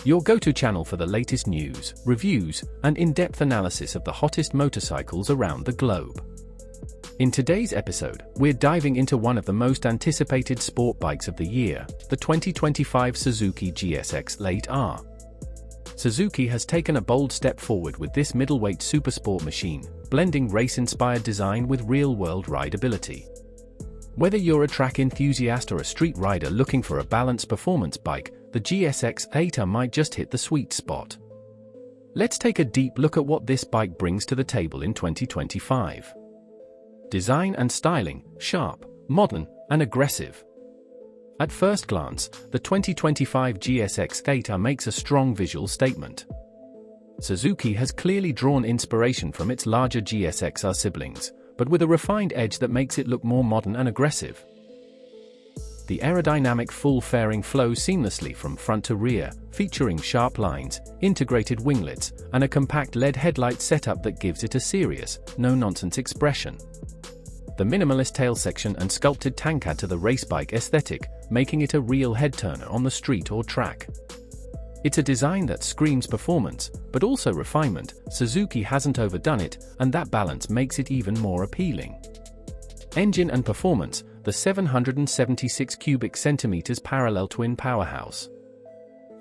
your go-to channel for the latest news, reviews, and in-depth analysis of the hottest motorcycles around the globe. In today's episode, we're diving into one of the most anticipated sport bikes of the year, the 2025 Suzuki GSX-8R. Suzuki has taken a bold step forward with this middleweight supersport machine, blending race-inspired design with real-world rideability. Whether you're a track enthusiast or a street rider looking for a balanced performance bike, the GSX-8R might just hit the sweet spot. Let's take a deep look at what this bike brings to the table in 2025. Design and styling: sharp, modern, and aggressive. At first glance, the 2025 GSX-8R makes a strong visual statement. Suzuki has clearly drawn inspiration from its larger GSX-r siblings, but with a refined edge that makes it look more modern and aggressive. The aerodynamic full fairing flows seamlessly from front to rear, featuring sharp lines, integrated winglets, and a compact LED headlight setup that gives it a serious, no-nonsense expression. The minimalist tail section and sculpted tank add to the race bike aesthetic, making it a real head-turner on the street or track. It's a design that screams performance, but also refinement. Suzuki hasn't overdone it, and that balance makes it even more appealing. Engine and performance: the 776 cubic centimeters parallel twin powerhouse.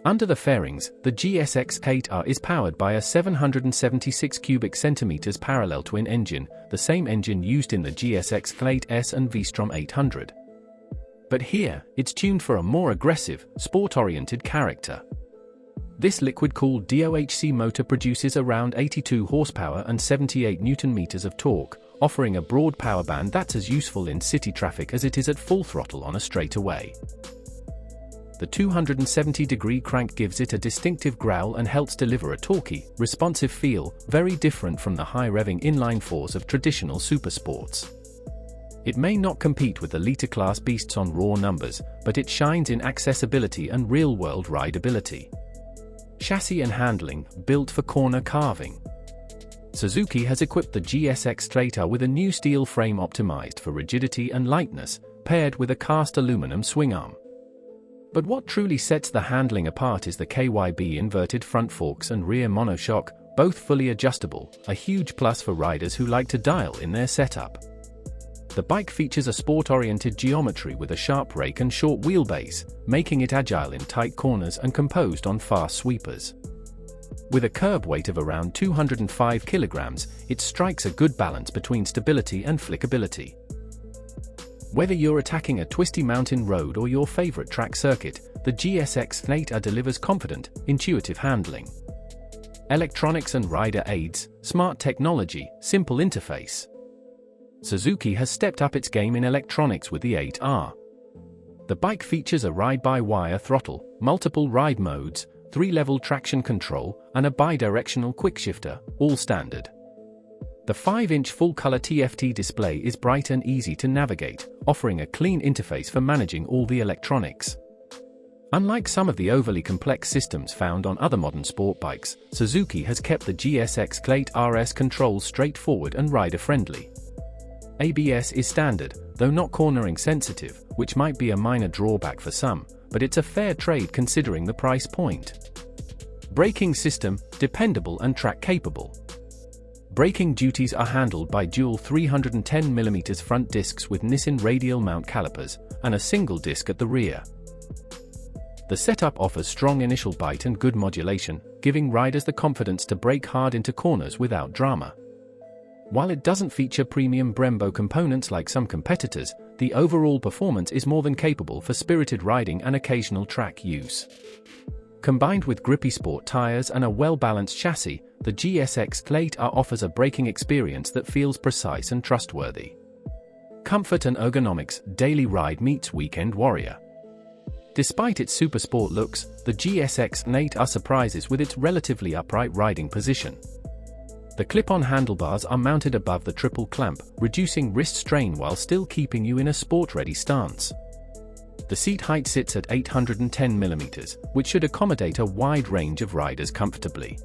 Under the fairings, the GSX-8R is powered by a 776 cubic centimeters parallel twin engine, the same engine used in the GSX-8S and V-Strom 800. But here, it's tuned for a more aggressive, sport-oriented character. This liquid-cooled DOHC motor produces around 82 horsepower and 78 Nm of torque, offering a broad power band that's as useful in city traffic as it is at full throttle on a straightaway. The 270-degree crank gives it a distinctive growl and helps deliver a torquey, responsive feel, very different from the high-revving inline fours of traditional supersports. It may not compete with the liter-class beasts on raw numbers, but it shines in accessibility and real-world rideability. Chassis and handling: built for corner carving. Suzuki has equipped the GSX-8R with a new steel frame optimized for rigidity and lightness, paired with a cast aluminum swing arm. But what truly sets the handling apart is the KYB inverted front forks and rear monoshock, both fully adjustable, a huge plus for riders who like to dial in their setup. The bike features a sport-oriented geometry with a sharp rake and short wheelbase, making it agile in tight corners and composed on fast sweepers. With a curb weight of around 205 kilograms, it strikes a good balance between stability and flickability. Whether you're attacking a twisty mountain road or your favorite track circuit, the GSX-8R delivers confident, intuitive handling. Electronics and rider aids: smart technology, simple interface. Suzuki has stepped up its game in electronics with the 8R. The bike features a ride-by-wire throttle, multiple ride modes, 3-level traction control, and a bi-directional quickshifter, all standard. The 5-inch full-color TFT display is bright and easy to navigate, offering a clean interface for managing all the electronics. Unlike some of the overly complex systems found on other modern sport bikes, Suzuki has kept the GSX-8R's controls straightforward and rider-friendly. ABS is standard, though not cornering sensitive, which might be a minor drawback for some, but it's a fair trade considering the price point. Braking system: dependable and track-capable. Braking duties are handled by dual 310mm front discs with Nissin radial mount calipers, and a single disc at the rear. The setup offers strong initial bite and good modulation, giving riders the confidence to brake hard into corners without drama. While it doesn't feature premium Brembo components like some competitors, the overall performance is more than capable for spirited riding and occasional track use. Combined with grippy sport tires and a well-balanced chassis, the GSX-8R offers a braking experience that feels precise and trustworthy. Comfort and ergonomics: daily ride meets weekend warrior. Despite its supersport looks, the GSX-8R surprises with its relatively upright riding position. The clip-on handlebars are mounted above the triple clamp, reducing wrist strain while still keeping you in a sport-ready stance. The seat height sits at 810mm, which should accommodate a wide range of riders comfortably.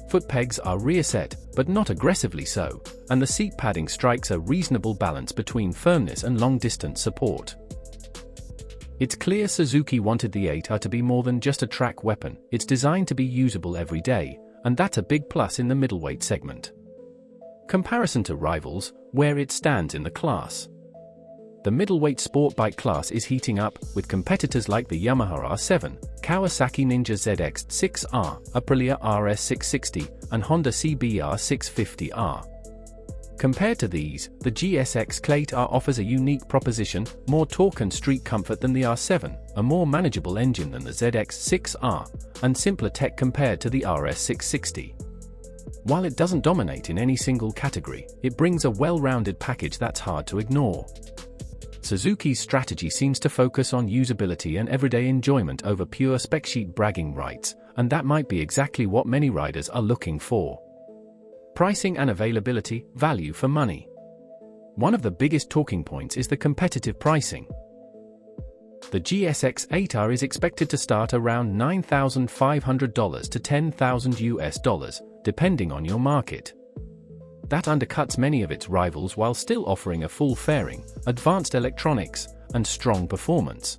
Foot pegs are rear-set, but not aggressively so, and the seat padding strikes a reasonable balance between firmness and long-distance support. It's clear Suzuki wanted the 8R to be more than just a track weapon. It's designed to be usable every day, and that's a big plus in the middleweight segment. Comparison to rivals, where it stands in the class. The middleweight sport bike class is heating up, with competitors like the Yamaha R7, Kawasaki Ninja ZX-6R, Aprilia RS660, and Honda CBR650R. Compared to these, the GSX-8R offers a unique proposition, more torque and street comfort than the R7, a more manageable engine than the ZX-6R, and simpler tech compared to the RS660. While it doesn't dominate in any single category, it brings a well-rounded package that's hard to ignore. Suzuki's strategy seems to focus on usability and everyday enjoyment over pure spec sheet bragging rights, and that might be exactly what many riders are looking for. Pricing and availability, value for money. One of the biggest talking points is the competitive pricing. The GSX-8R is expected to start around $9,500 to $10,000, depending on your market. That undercuts many of its rivals while still offering a full fairing, advanced electronics, and strong performance.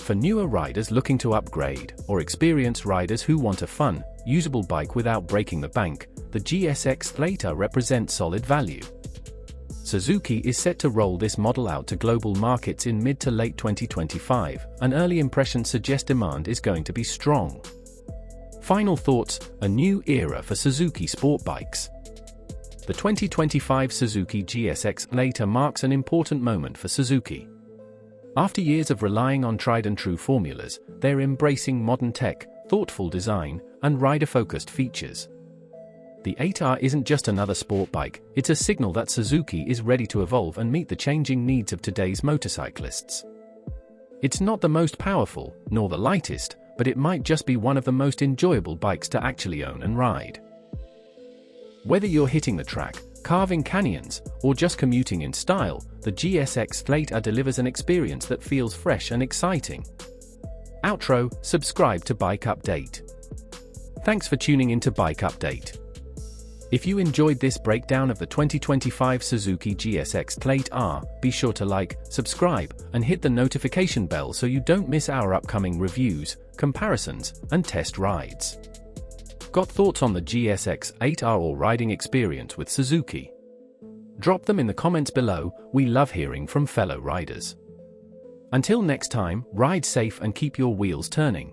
For newer riders looking to upgrade, or experienced riders who want a fun, usable bike without breaking the bank, the GSX-8R represents solid value. Suzuki is set to roll this model out to global markets in mid to late 2025, and early impressions suggest demand is going to be strong. Final thoughts: a new era for Suzuki sport bikes. The 2025 Suzuki GSX-8R marks an important moment for Suzuki. After years of relying on tried-and-true formulas, they're embracing modern tech, thoughtful design, and rider-focused features. The 8R isn't just another sport bike, it's a signal that Suzuki is ready to evolve and meet the changing needs of today's motorcyclists. It's not the most powerful, nor the lightest, but it might just be one of the most enjoyable bikes to actually own and ride. Whether you're hitting the track, carving canyons, or just commuting in style, the GSX-8R delivers an experience that feels fresh and exciting. Outro: subscribe to Bike Update. Thanks for tuning into Bike Update. If you enjoyed this breakdown of the 2025 Suzuki GSX-8R, be sure to like, subscribe, and hit the notification bell so you don't miss our upcoming reviews, comparisons, and test rides. Got thoughts on the GSX-8R or riding experience with Suzuki? Drop them in the comments below. We love hearing from fellow riders. Until next time, ride safe and keep your wheels turning.